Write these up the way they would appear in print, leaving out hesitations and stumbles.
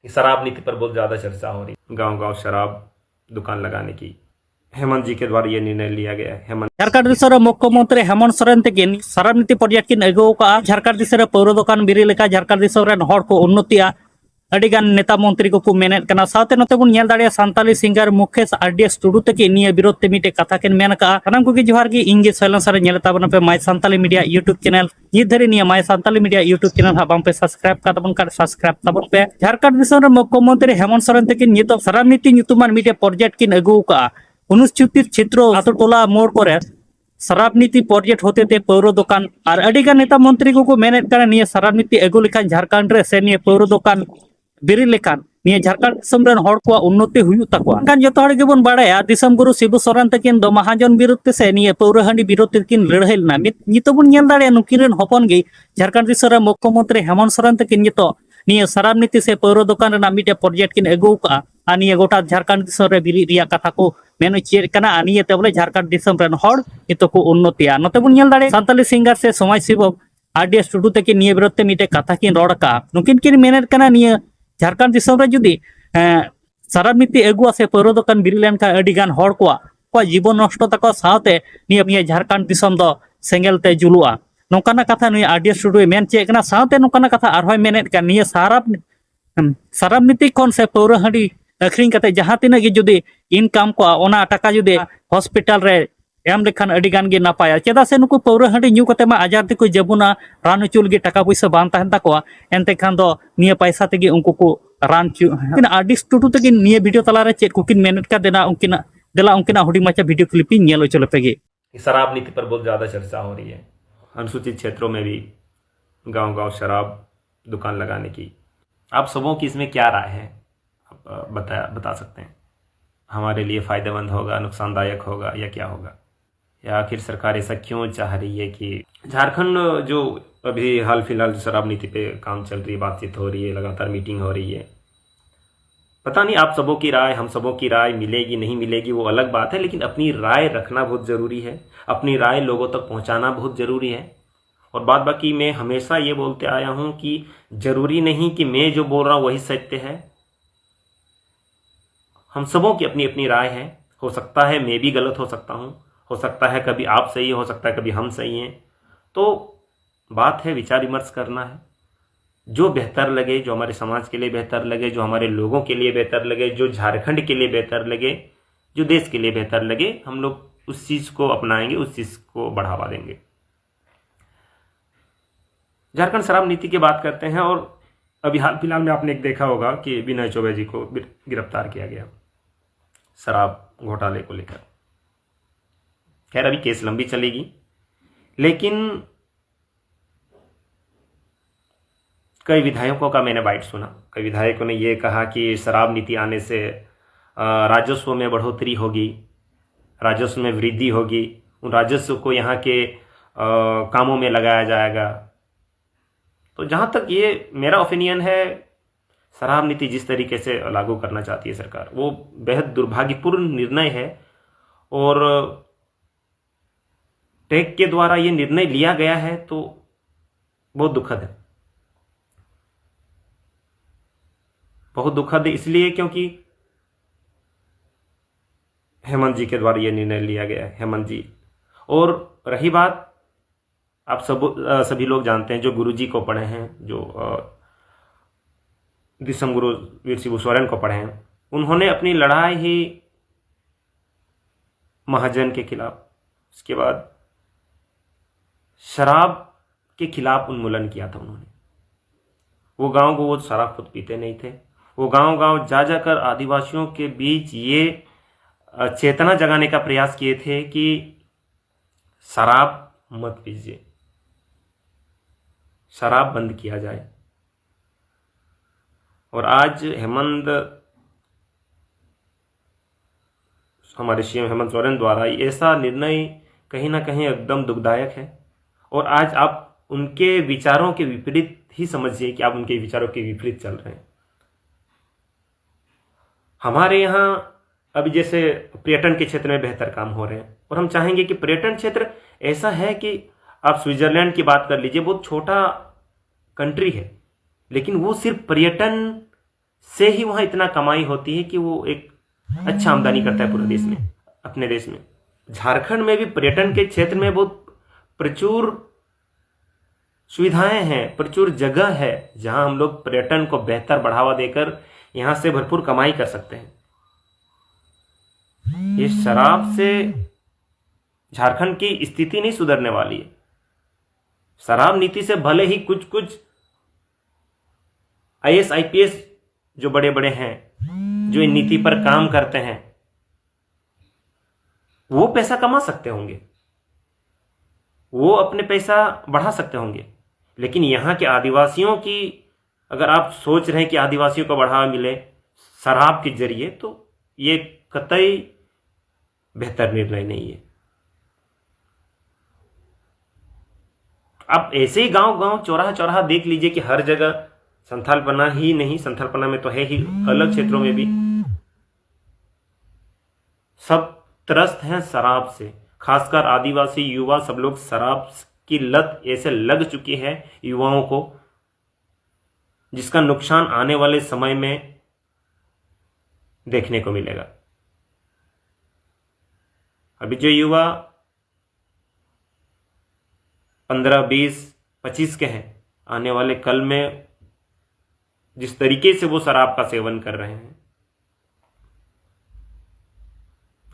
शराब नीति पर बहुत ज्यादा चर्चा हो रही है। गांव गांव शराब दुकान लगाने की हेमंत जी के द्वारा ये निर्णय लिया गया है। हेमंत झारखंड दिसरे मुख्यमंत्री हेमंत सोरेन तकिन शराब नीति प्रोजेक्ट किन अगुव का झारखंड दिसरे पौर दुकान बिरी लेका झारखंड दिसरे हर को उन्नतिया अडिगान नेता मंत्री को मेनेत कना साथे नते बुन नेल दाड़िया सांताली सिंगर मुकेश आरडीएस टुडू तकिन निया विरोध ते मिटे कथा किन मेन का सानाम को जोहार गी इंगे सैलेंसर नेल ताबन पे my Santali media YouTube channel नित धरी निया my Santali media YouTube channel हा बाम पे सब्सक्राइब का तबन का सब्सक्राइब तबन पे झारखंड दिसरे मुख्यमंत्री हेमंत सोरेन तकिन नित शराब नीति ᱧᱩᱛᱩᱢᱟᱱ मिटे प्रोजेक्ट किन अगुव का अनुसूचित क्षेत्र आतो टोला मोड़ पर शराब नीति प्रोजेक्ट होते थे पौर दुकान और अडिगान नेता मंत्री को मेनेत कना निया शराब नीति अगु लेखान झारखंड रे से निया पौर दुकान बिरी लेखान निया झारखंड दिसम रेन हर को उन्नति हुयु तकवा कान जतो हड़ गेबन बाड़ाया दिसम गुरु शिबू सोरेन तकिन दो महाजन विरुद्ध ते से निया पौर हांडी विरोध तकिन लड़ाई लेना नितो बुन नेल दाड़े नुकिन रेन हपन गे झारखंड दिसम मुख्यमंत्री हेमंत सोरेन तकिन नितो निया शराब नीति से पौर दुकान रेना मिटे प्रोजेक्ट किन अगु का आनिया गोटा झारखंड दिसम रे बिरी रिया कथा को मेन चेक कना आनिया ते बोले झारखंड दिसम रेन हर नितो को उन्नतिया नते बुन नेल दाड़े सांताली सिंगर से समाज सेवक आरडीएस टुडू तकिन निया विरोध ते मिटे कथा किन रोड का नुकिन किन मेनेत कना निया झारखंड दिसम रे जुदी शराब नीति अगुआ से पौर दुकान बिरी लेन का अडिगान हर को जीवन नष्ट तक साथे निया झारखंड दिसम दो सेंगेल ते जुलुआ नोकाना कथा नुई आरडीएस टुडू मेन चेक कना साथे नोकाना कथा आरहोय मेनेत का निया शराब नीति कोन से पौर हांडी अखरिंग कते जहां तिना गे जुदी इनकम को ओना टाका जुदी हॉस्पिटल रे एम लेखान अडिगान गे नापाया चेदा से नुकु पौर हांडी न्यू कते मा आजार ते को जबुना रान चुल गे टाका पैसा बान ताहन ताको एनते खान दो निया पैसा तेगे उनको को रान चु किन आरडीएस टुडू तेगे निया वीडियो तला रे चेक कुकिन मेनेट का देना उनकिना हुडी माचा वीडियो क्लिपिंग नेलो चले पेगे। शराब नीति पर बहुत ज्यादा चर्चा हो रही है। अनुसूचित क्षेत्रों में भी गांव गांव शराब दुकान लगाने की आप सबों की इसमें क्या राय है, आप बता सकते हैं? हमारे लिए फायदेमंद होगा, नुकसानदायक होगा या क्या होगा, या आखिर सरकार ऐसा क्यों चाह रही है कि झारखंड जो अभी हाल फिलहाल शराब नीति पे काम चल रही है, बातचीत हो रही है, लगातार मीटिंग हो रही है, पता नहीं आप सबों की राय, हम सबों की राय मिलेगी नहीं मिलेगी वो अलग बात है, लेकिन अपनी राय रखना बहुत ज़रूरी है, अपनी राय लोगों तक पहुंचाना बहुत ज़रूरी है। और बात बाकी मैं हमेशा ये बोलते आया हूं कि ज़रूरी नहीं कि मैं जो बोल रहा हूं वही सत्य है, हम सबों की अपनी अपनी राय है। हो सकता है मैं भी गलत हो सकता हूं, हो सकता है कभी आप सही, हो सकता है कभी हम सही हैं। तो बात है विचार विमर्श करना है, जो बेहतर लगे, जो हमारे समाज के लिए बेहतर लगे, जो हमारे लोगों के लिए बेहतर लगे, जो झारखंड के लिए बेहतर लगे, जो देश के लिए बेहतर लगे, हम लोग उस चीज़ को अपनाएंगे, उस चीज़ को बढ़ावा देंगे। झारखंड शराब नीति की बात करते हैं और अभी हाल फिलहाल में आपने एक देखा होगा कि विनय चौबे जी को गिरफ्तार किया गया शराब घोटाले को लेकर। खैर अभी केस लंबी चलेगी, लेकिन कई विधायकों का मैंने बाइट सुना। कई विधायकों ने यह कहा कि शराब नीति आने से राजस्व में बढ़ोतरी होगी, राजस्व में वृद्धि होगी, उन राजस्व को यहाँ के कामों में लगाया जाएगा। तो जहाँ तक ये मेरा ओपिनियन है, शराब नीति जिस तरीके से लागू करना चाहती है सरकार, वो बेहद दुर्भाग्यपूर्ण निर्णय है और टेक के द्वारा ये निर्णय लिया गया है तो बहुत दुखद है, बहुत दुखद है। इसलिए क्योंकि हेमंत जी के द्वारा ये निर्णय लिया गया है, हेमंत जी। और रही बात, आप सभी लोग जानते हैं जो गुरुजी को पढ़े हैं, जो दिसम गुरु वीर शिबू सोरेन को पढ़े हैं, उन्होंने अपनी लड़ाई ही महाजन के खिलाफ, उसके बाद शराब के खिलाफ उन्मूलन किया था उन्होंने। वो गांव को वो शराब खुद पीते नहीं थे, वो गांव गांव जा जाकर आदिवासियों के बीच ये चेतना जगाने का प्रयास किए थे कि शराब मत पीजिए, शराब बंद किया जाए। और आज हमारे सीएम हेमंत सोरेन द्वारा ऐसा निर्णय कहीं ना कहीं एकदम दुखदायक है। और आज आप उनके विचारों के विपरीत ही समझिए कि आप उनके विचारों के विपरीत चल रहे हैं। हमारे यहाँ अभी जैसे पर्यटन के क्षेत्र में बेहतर काम हो रहे हैं और हम चाहेंगे कि पर्यटन क्षेत्र ऐसा है कि आप स्विट्जरलैंड की बात कर लीजिए, बहुत छोटा कंट्री है, लेकिन वो सिर्फ पर्यटन से ही वहां इतना कमाई होती है कि वो एक अच्छा आमदनी करता है पूरे देश में, अपने देश में। झारखंड में भी पर्यटन के क्षेत्र में बहुत प्रचुर सुविधाएं हैं, प्रचुर जगह है जहां हम लोग पर्यटन को बेहतर बढ़ावा देकर यहां से भरपूर कमाई कर सकते हैं। ये शराब से झारखंड की स्थिति नहीं सुधरने वाली है। शराब नीति से भले ही कुछ कुछ आईएएस आईपीएस जो बड़े बड़े हैं, जो इन नीति पर काम करते हैं, वो पैसा कमा सकते होंगे, वो अपने पैसा बढ़ा सकते होंगे, लेकिन यहां के आदिवासियों की अगर आप सोच रहे हैं कि आदिवासियों को बढ़ावा मिले शराब के जरिए, तो ये कतई बेहतर निर्णय नहीं है। आप ऐसे ही गांव गांव चौराहा चौराहा देख लीजिए कि हर जगह संथालपना ही नहीं, संथालपना में तो है ही, अलग क्षेत्रों में भी सब त्रस्त हैं शराब से। खासकर आदिवासी युवा सब लोग शराब की लत ऐसे लग चुकी है युवाओं को, जिसका नुकसान आने वाले समय में देखने को मिलेगा। अभी जो युवा 15, 20, 25 के हैं, आने वाले कल में जिस तरीके से वो शराब का सेवन कर रहे हैं,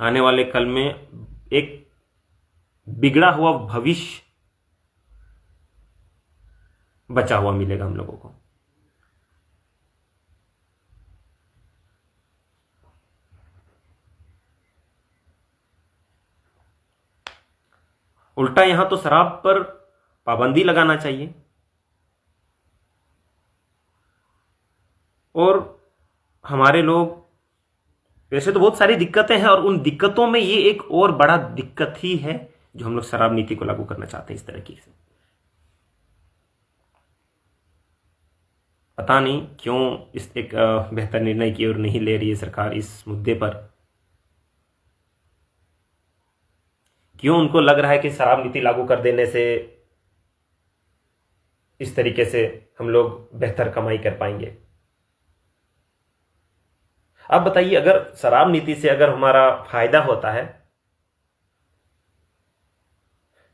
आने वाले कल में एक बिगड़ा हुआ भविष्य बचा हुआ मिलेगा हम लोगों को। उल्टा यहां तो शराब पर पाबंदी लगाना चाहिए, और हमारे लोग, वैसे तो बहुत सारी दिक्कतें हैं, और उन दिक्कतों में ये एक और बड़ा दिक्कत ही है जो हम लोग शराब नीति को लागू करना चाहते हैं इस तरीके से। पता नहीं क्यों इस एक बेहतर निर्णय की ओर नहीं ले रही है सरकार इस मुद्दे पर। क्यों उनको लग रहा है कि शराब नीति लागू कर देने से इस तरीके से हम लोग बेहतर कमाई कर पाएंगे। अब बताइए, अगर शराब नीति से अगर हमारा फायदा होता है,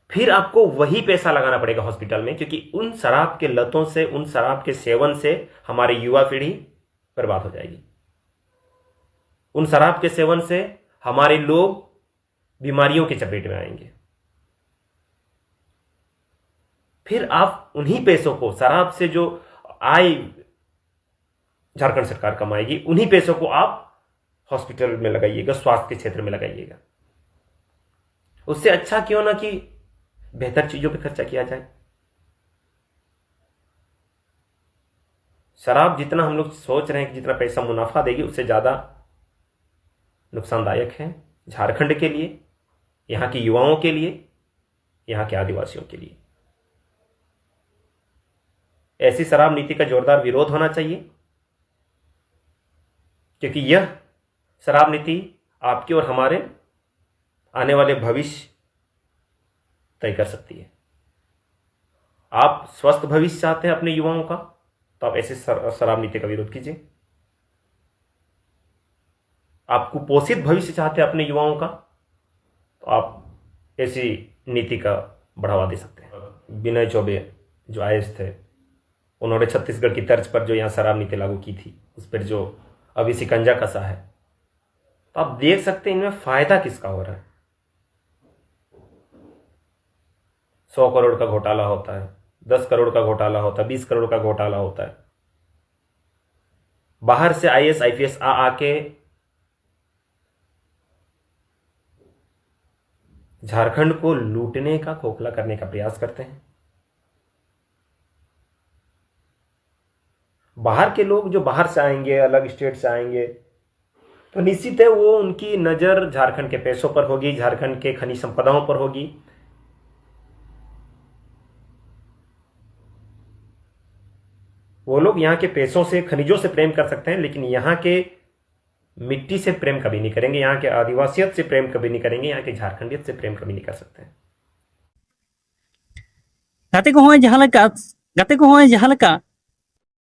फिर आपको वही पैसा लगाना पड़ेगा हॉस्पिटल में, क्योंकि उन शराब के लतों से, उन शराब के सेवन से हमारी युवा पीढ़ी बर्बाद हो जाएगी। उन शराब के सेवन से हमारे लोग बीमारियों के चपेट में आएंगे। फिर आप उन्हीं पैसों को, शराब से जो आय झारखंड सरकार कमाएगी, उन्हीं पैसों को आप हॉस्पिटल में लगाइएगा, स्वास्थ्य के क्षेत्र में लगाइएगा। उससे अच्छा क्यों ना कि बेहतर चीजों पे खर्चा किया जाए। शराब जितना हम लोग सोच रहे हैं कि जितना पैसा मुनाफा देगी, उससे ज्यादा नुकसानदायक है झारखंड के लिए, यहां के युवाओं के लिए, यहां के आदिवासियों के लिए। ऐसी शराब नीति का जोरदार विरोध होना चाहिए, क्योंकि यह शराब नीति आपके और हमारे आने वाले भविष्य तय कर सकती है। आप स्वस्थ भविष्य चाहते हैं अपने युवाओं का, तो आप ऐसे शराब नीति का विरोध कीजिए। आप कुपोषित भविष्य चाहते हैं अपने युवाओं का, तो आप ऐसी नीति का बढ़ावा दे सकते हैं। विनय चौबे जो आईएएस थे, उन्होंने छत्तीसगढ़ की तर्ज पर जो यहाँ शराब नीति लागू की थी, उस पर जो अभी शिकंजा कसा है, तो आप देख सकते हैं इनमें फायदा किसका हो रहा है। 100 करोड़ का घोटाला होता है, 10 करोड़ का घोटाला होता है, 20 करोड़ का घोटाला होता है। बाहर से आईएएस आईपीएस आके झारखंड को लूटने का, खोखला करने का प्रयास करते हैं। बाहर के लोग जो बाहर से आएंगे, अलग स्टेट से आएंगे, तो निश्चित है वो उनकी नजर झारखंड के पैसों पर होगी, झारखंड के खनिज संपदाओं पर होगी। वो लोग यहाँ के पैसों से, खनिजों से प्रेम कर सकते हैं, लेकिन यहाँ के मिट्टी से प्रेम कभी नहीं करेंगे, यहाँ के आदिवासियत से प्रेम कभी नहीं करेंगे, यहाँ के झारखंडियत से प्रेम कभी नहीं कर सकते हैं। गाते को होय जहां लेका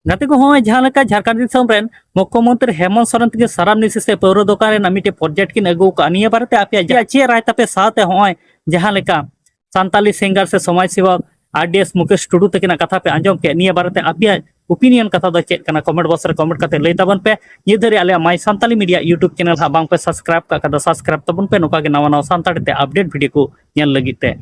गाते को होय जहां लेका झारखंड दिसम रेन मुख्यमंत्री हेमंत सोरेन के शराब निशि से पौर दुकान रे मिटे प्रोजेक्ट किन अगु का निया बारते आपे चे राय तपे साथे होय जहां लेका सांताली सिंगर से समाज सेवक आरडीएस मुकेश टुडू तकिना कथा पे आंजम के निया बारते आपे ओपिनियन कथा दो चेक कना कमेंट बॉक्स रे कमेंट करते लई तबन पे ये धरे आले my Santali media YouTube channel हा बांग पे सब्सक्राइब का सब्सक्राइब तबन पे नोका के नवा नवा सांताली ते अपडेट वीडियो को नेल लगी ते